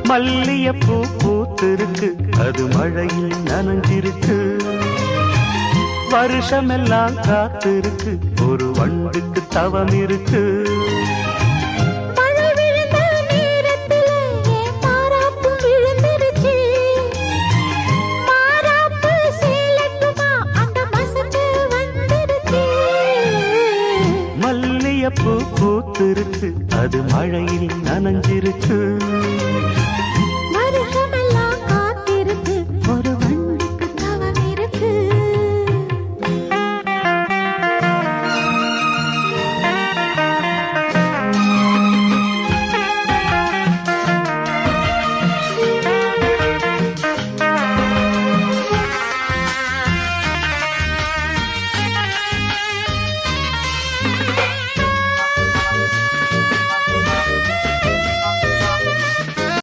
மல்லியப்பூ பூத்திருக்கு, அது மழையில் நனைஞ்சிருக்கு. வருஷமெல்லாம் காத்திருக்கு, ஒரு வண்டுக்கு தவம் இருக்கு. மல்லியப்பூ பூத்திருக்கு, அது மழையில் நனைஞ்சிருக்கு.